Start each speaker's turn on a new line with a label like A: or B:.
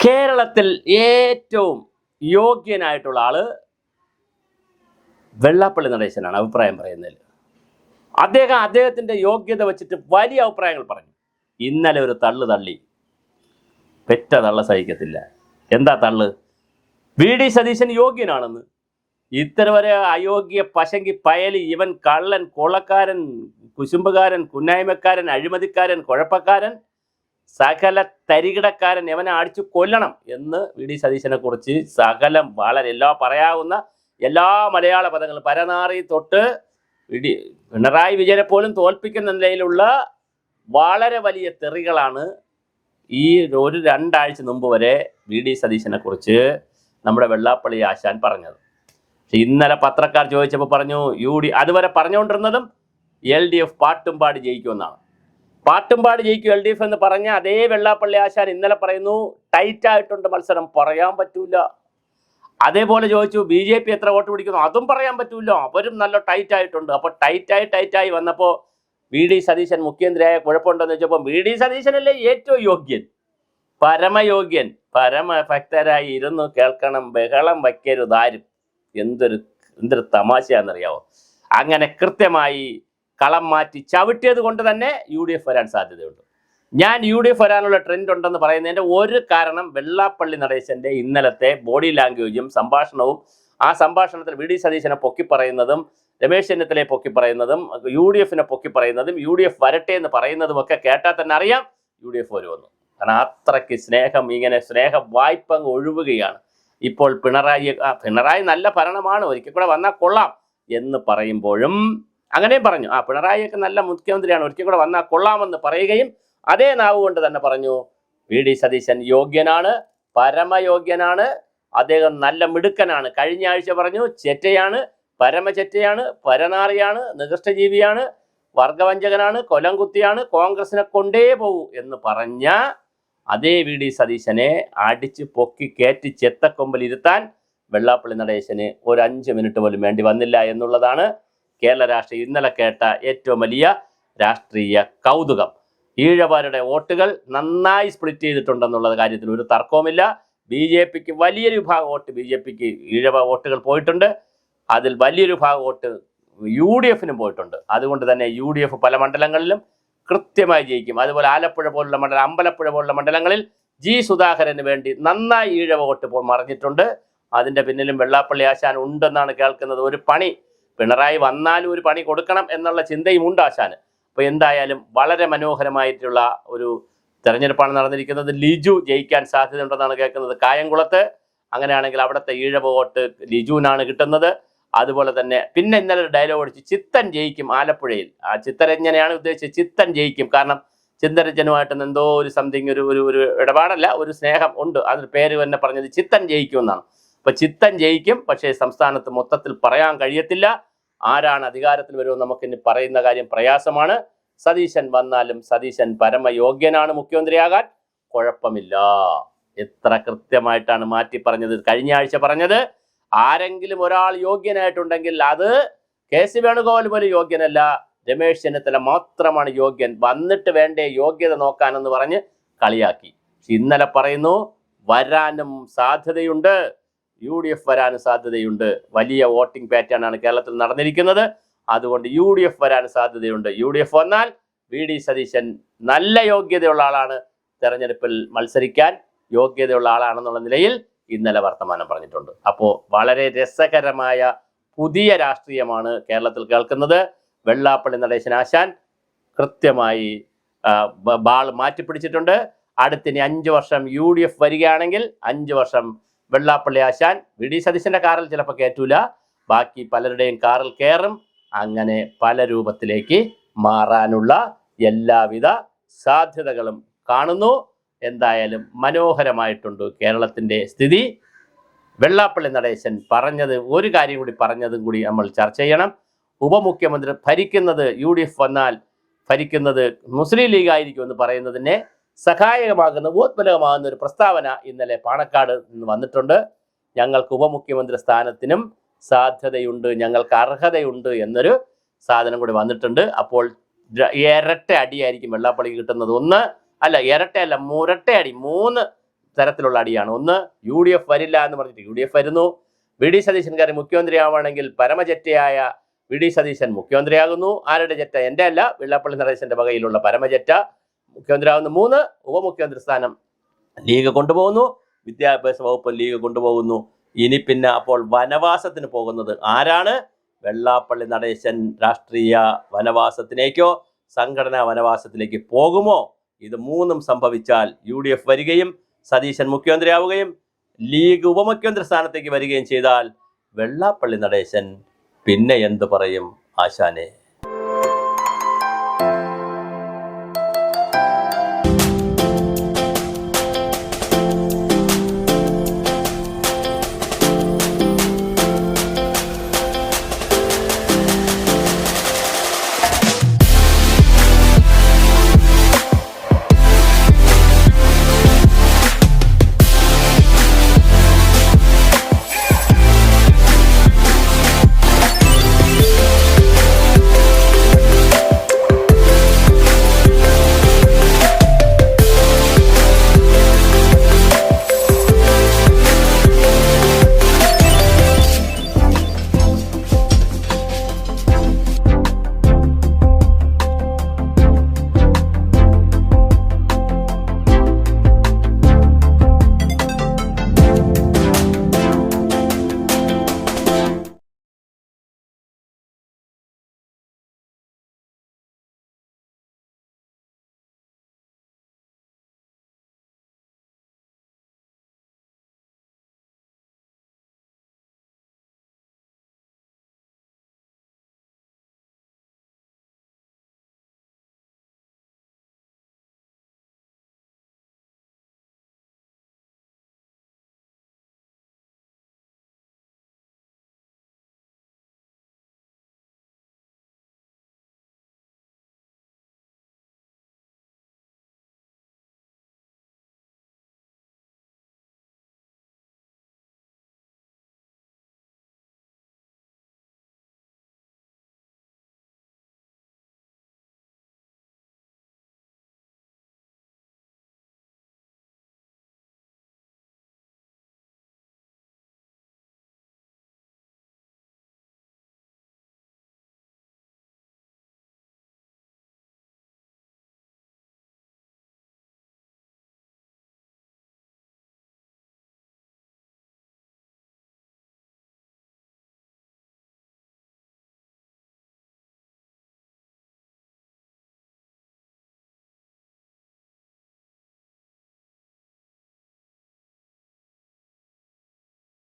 A: കേരളത്തിൽ ഏറ്റവും യോഗ്യനായിട്ടുള്ള ആള് വെള്ളാപ്പള്ളി നടേശനാണ് അഭിപ്രായം പറയുന്നതിൽ. അദ്ദേഹത്തിൻ്റെ യോഗ്യത വെച്ചിട്ട് വലിയ അഭിപ്രായങ്ങൾ പറഞ്ഞു. ഇന്നലെ ഒരു തള്ളി പെറ്റ തള്ള സഹിക്കത്തില്ല. എന്താ തള്ള്? വി ഡി സതീശൻ യോഗ്യനാണെന്ന്. ഇത്ര വരെ അയോഗ്യ പശങ്കി പയലി, ഇവൻ കള്ളൻ, കൊളക്കാരൻ, കുശുമ്പുകാരൻ, കുന്നായ്മക്കാരൻ, അഴിമതിക്കാരൻ, കുഴപ്പക്കാരൻ, സകല തരികിടക്കാരൻ, എവനെ അടിച്ചു കൊല്ലണം എന്ന് വി ഡി സതീശനെ കുറിച്ച് സകലം വളരെ പറയാവുന്ന എല്ലാ മലയാള പദങ്ങളും പരനാറി തൊട്ട് പിണറായി വിജയനെ പോലും തോൽപ്പിക്കുന്ന നിലയിലുള്ള വളരെ വലിയ തെറികളാണ് ഈ ഒരു 2 ആഴ്ച മുമ്പ് വരെ വി ഡി സതീശനെ കുറിച്ച് നമ്മുടെ വെള്ളാപ്പള്ളി ആശാൻ പറഞ്ഞത്. പക്ഷെ ഇന്നലെ പത്രക്കാർ ചോദിച്ചപ്പോൾ പറഞ്ഞു അതുവരെ പറഞ്ഞുകൊണ്ടിരുന്നതും LDF പാട്ടും പാടി ജയിക്കുമെന്നാണ്. പാട്ടും പാടി ജയിക്കും LDF എന്ന് പറഞ്ഞ അതേ വെള്ളാപ്പള്ളി ആശാൻ ഇന്നലെ പറയുന്നു ടൈറ്റായിട്ടുണ്ട് മത്സരം, പറയാൻ പറ്റൂല. അതേപോലെ ചോദിച്ചു BJP എത്ര വോട്ട് പിടിക്കുന്നു, അതും പറയാൻ പറ്റൂല, അവരും നല്ല ടൈറ്റായിട്ടുണ്ട്. അപ്പോൾ ടൈറ്റായി വന്നപ്പോൾ വി ഡി സതീശൻ മുഖ്യമന്ത്രിയായ കുഴപ്പമുണ്ടെന്ന് വെച്ചപ്പോൾ വി ഡി സതീശനല്ലേ ഏറ്റവും യോഗ്യൻ, പരമയോഗ്യൻ, പരമഭക്തരായി ഇരുന്ന് കേൾക്കണം, ബഹളം വയ്ക്കരുതാരും. എന്തൊരു തമാശയാണെന്നറിയാവോ? അങ്ങനെ കൃത്യമായി കളം മാറ്റി ചവിട്ടിയത് കൊണ്ട് തന്നെ UDF വരാൻ സാധ്യതയുണ്ട്. ഞാൻ UDF വരാനുള്ള ട്രെൻഡ് ഉണ്ടെന്ന് പറയുന്നതിൻ്റെ ഒരു കാരണം വെള്ളാപ്പള്ളി നടേശൻ്റെ ഇന്നലത്തെ ബോഡി ലാംഗ്വേജും സംഭാഷണവും, ആ സംഭാഷണത്തിൽ വി ഡി സതീശനെ പൊക്കി പറയുന്നതും, രമേശ് ചെന്നിത്തലയെ പൊക്കി പറയുന്നതും, UDFനെ പൊക്കി പറയുന്നതും, UDF വരട്ടെ എന്ന് പറയുന്നതും ഒക്കെ കേട്ടാൽ തന്നെ അറിയാം UDF വരുമെന്ന്. കാരണം അത്രയ്ക്ക് ഇങ്ങനെ സ്നേഹ വായ്പ ഒഴുകുകയാണ് ഇപ്പോൾ. പിണറായി നല്ല ഭരണമാണ്, ഒരിക്കൽ കൂടെ വന്നാൽ കൊള്ളാം എന്ന് പറയുമ്പോഴും അങ്ങനെയും പറഞ്ഞു, പിണറായിയൊക്കെ നല്ല മുഖ്യമന്ത്രിയാണ്, ഒരിക്കൽ കൂടെ വന്നാൽ കൊള്ളാമെന്ന് പറയുകയും അതേ നാവ് കൊണ്ട് തന്നെ പറഞ്ഞു വി ഡി സതീശൻ യോഗ്യനാണ്, പരമയോഗ്യനാണ്, അദ്ദേഹം നല്ല മിടുക്കനാണ്. കഴിഞ്ഞ ആഴ്ച പറഞ്ഞു ചെറ്റയാണ്, പരമചെറ്റയാണ്, പരനാറിയാണ്, നികൃഷ്ടജീവിയാണ്, വർഗവഞ്ചകനാണ്, കൊലംകുത്തിയാണ്, കോൺഗ്രസിനെ കൊണ്ടേ പോകൂ എന്ന് പറഞ്ഞ അതേ വി ഡി സതീശനെ അടിച്ച് പൊക്കി കയറ്റി ചെത്തക്കൊമ്പിൽ ഇരുത്താൻ വെള്ളാപ്പള്ളി നടേശന് ഒരു 5 മിനിറ്റ് പോലും വേണ്ടി വന്നില്ല എന്നുള്ളതാണ് കേരള രാഷ്ട്രീയം ഇന്നലെ കേട്ട ഏറ്റവും വലിയ രാഷ്ട്രീയ കൗതുകം. ഈഴവരുടെ വോട്ടുകൾ നന്നായി സ്പ്ലിറ്റ് ചെയ്തിട്ടുണ്ടെന്നുള്ള കാര്യത്തിൽ ഒരു തർക്കവുമില്ല. BJPക്ക് വലിയൊരു വിഭാഗം വോട്ട് BJPക്ക് ഈഴവ വോട്ടുകൾ പോയിട്ടുണ്ട്. അതിൽ വലിയൊരു ഭാഗം വോട്ട് UDFനും പോയിട്ടുണ്ട്. അതുകൊണ്ട് തന്നെ UDF പല മണ്ഡലങ്ങളിലും കൃത്യമായി ജയിക്കും. അതുപോലെ ആലപ്പുഴ പോലുള്ള മണ്ഡലം, അമ്പലപ്പുഴ പോലുള്ള മണ്ഡലങ്ങളിൽ G സുധാകരന് വേണ്ടി നന്നായി ഈഴവ വോട്ട് മറിഞ്ഞിട്ടുണ്ട്. അതിൻ്റെ പിന്നിലും വെള്ളാപ്പള്ളി ആശാൻ ഉണ്ടെന്നാണ് കേൾക്കുന്നത്. ഒരു പണി പിണറായി വന്നാലും ഒരു പണി കൊടുക്കണം എന്നുള്ള ചിന്തയും ഉണ്ട് ആശാന്. അപ്പോൾ എന്തായാലും വളരെ മനോഹരമായിട്ടുള്ള ഒരു തെരഞ്ഞെടുപ്പാണ് നടന്നിരിക്കുന്നത്. ലിജു ജയിക്കാൻ സാധ്യതയുണ്ടെന്നാണ് കേൾക്കുന്നത് കായംകുളത്ത്. അങ്ങനെയാണെങ്കിൽ അവിടുത്തെ ഈഴവ വോട്ട് ലിജുവിനാണ് കിട്ടുന്നത്. അതുപോലെ തന്നെ പിന്നെ ഇന്നലെ ഒരു ഡയലോഗ് അടിച്ച് ചിത്തൻ ജയിക്കും ആലപ്പുഴയിൽ. ചിത്തരഞ്ജനെയാണ് ഉദ്ദേശിച്ചത്. ചിത്തൻ ജയിക്കും, കാരണം ചിത്തരഞ്ജനുമായിട്ട് എന്തോ ഒരു സംതിങ് ഒരു ഇടപാടല്ല, ഒരു സ്നേഹം ഉണ്ട്. അതിന് പേര് തന്നെ പറഞ്ഞത് ചിത്തൻ ജയിക്കും എന്നാണ്. അപ്പോൾ ചിത്തൻ ജയിക്കും, പക്ഷേ സംസ്ഥാനത്ത് മൊത്തത്തിൽ പറയാൻ കഴിയത്തില്ല. ആരാണ് അധികാരത്തിൽ വരുമെന്ന് നമുക്കിനി പറയുന്ന കാര്യം പ്രയാസമാണ്. സതീശൻ വന്നാലും സതീശൻ പരമയോഗ്യനാണ് മുഖ്യമന്ത്രിയാകാൻ, കുഴപ്പമില്ല. എത്ര കൃത്യമായിട്ടാണ് മാറ്റി പറഞ്ഞത്. കഴിഞ്ഞ ആഴ്ച പറഞ്ഞത് ആരെങ്കിലും ഒരാൾ യോഗ്യനായിട്ടുണ്ടെങ്കിൽ അത് KC വേണുഗോപാൽ പോലും യോഗ്യനല്ല, രമേശ് ചെന്നിത്തല മാത്രമാണ് യോഗ്യൻ, വന്നിട്ട് വേണ്ടേ യോഗ്യത നോക്കാനെന്ന് പറഞ്ഞ് കളിയാക്കി. ഇന്നലെ പറയുന്നു വരാനും സാധ്യതയുണ്ട്, UDF വരാനും സാധ്യതയുണ്ട്. വലിയ വോട്ടിംഗ് പാറ്റേൺ ആണ് കേരളത്തിൽ നടന്നിരിക്കുന്നത്. അതുകൊണ്ട് UDF വരാൻ സാധ്യതയുണ്ട്. UDF വന്നാൽ വി ഡി സതീശൻ നല്ല യോഗ്യതയുള്ള ആളാണ്, തെരഞ്ഞെടുപ്പിൽ മത്സരിക്കാൻ യോഗ്യതയുള്ള ആളാണെന്നുള്ള നിലയിൽ ഇന്നലെ വർത്തമാനം പറഞ്ഞിട്ടുണ്ട്. അപ്പോൾ വളരെ രസകരമായ പുതിയ രാഷ്ട്രീയമാണ് കേരളത്തിൽ കേൾക്കുന്നത്. വെള്ളാപ്പള്ളി നടേശൻ ആശാൻ കൃത്യമായി ബാൾ മാറ്റിപ്പിടിച്ചിട്ടുണ്ട്. അടുത്തിനി 5 വർഷം UDF വരികയാണെങ്കിൽ 5 വർഷം വെള്ളാപ്പള്ളി ആശാൻ വി ഡി സതീശൻ്റെ കാറിൽ ചിലപ്പോൾ കയറ്റൂല, ബാക്കി പലരുടെയും കാറിൽ കയറും. അങ്ങനെ പല രൂപത്തിലേക്ക് മാറാനുള്ള എല്ലാവിധ സാധ്യതകളും കാണുന്നു. എന്തായാലും മനോഹരമായിട്ടുണ്ട് കേരളത്തിൻ്റെ സ്ഥിതി. വെള്ളാപ്പള്ളി നടേശൻ പറഞ്ഞത് ഒരു കാര്യം കൂടി പറഞ്ഞതും കൂടി നമ്മൾ ചർച്ച ചെയ്യണം. ഉപമുഖ്യമന്ത്രി ഭരിക്കുന്നത് UDF വന്നാൽ ഭരിക്കുന്നത് മുസ്ലിം ലീഗ് ആയിരിക്കുമെന്ന് പറയുന്നതിനെ സഹായകമാകുന്ന ഉപോത്ബലകമാകുന്ന ഒരു പ്രസ്താവന ഇന്നലെ പാണക്കാട് നിന്ന് വന്നിട്ടുണ്ട്. ഞങ്ങൾക്ക് ഉപമുഖ്യമന്ത്രി സ്ഥാനത്തിനും സാധ്യതയുണ്ട്, ഞങ്ങൾക്ക് അർഹതയുണ്ട് എന്നൊരു സാധനം കൂടി വന്നിട്ടുണ്ട്. അപ്പോൾ ഇരട്ട അടിയായിരിക്കും വെള്ളാപ്പള്ളിക്ക് കിട്ടുന്നത്. ഇരട്ടയല്ല, മുരട്ട അടി. 3 തരത്തിലുള്ള അടിയാണ്. ഒന്ന്, UDF വരില്ല എന്ന് പറഞ്ഞിട്ട് UDF വരുന്നു. വി ഡി സതീശൻ കയറി മുഖ്യമന്ത്രിയാവുകയാണെങ്കിൽ പരമജറ്റയായ വി ഡി സതീശൻ മുഖ്യമന്ത്രിയാകുന്നു. ആരുടെ ജറ്റ? എൻ്റെ അല്ല, വെള്ളാപ്പള്ളി നടേശന്റെ വകയിലുള്ള പരമജറ്റ മുഖ്യമന്ത്രിയാകുന്നു. 3, ഉപമുഖ്യമന്ത്രി സ്ഥാനം ലീഗ് കൊണ്ടുപോകുന്നു. വിദ്യാഭ്യാസ വകുപ്പ് ലീഗ് കൊണ്ടുപോകുന്നു. ഇനി പിന്നെ അപ്പോൾ വനവാസത്തിന് പോകുന്നത് ആരാണ്? വെള്ളാപ്പള്ളി നടേശൻ രാഷ്ട്രീയ വനവാസത്തിലേക്കോ സംഘടനാ വനവാസത്തിലേക്ക് പോകുമോ? ഇത് 3ഉം സംഭവിച്ചാൽ UDF വരികയും സതീശൻ മുഖ്യമന്ത്രിയാവുകയും ലീഗ് ഉപമുഖ്യമന്ത്രി സ്ഥാനത്തേക്ക് വരികയും ചെയ്താൽ വെള്ളാപ്പള്ളി നടേശൻ പിന്നെ എന്ത് പറയും ആശാനെ?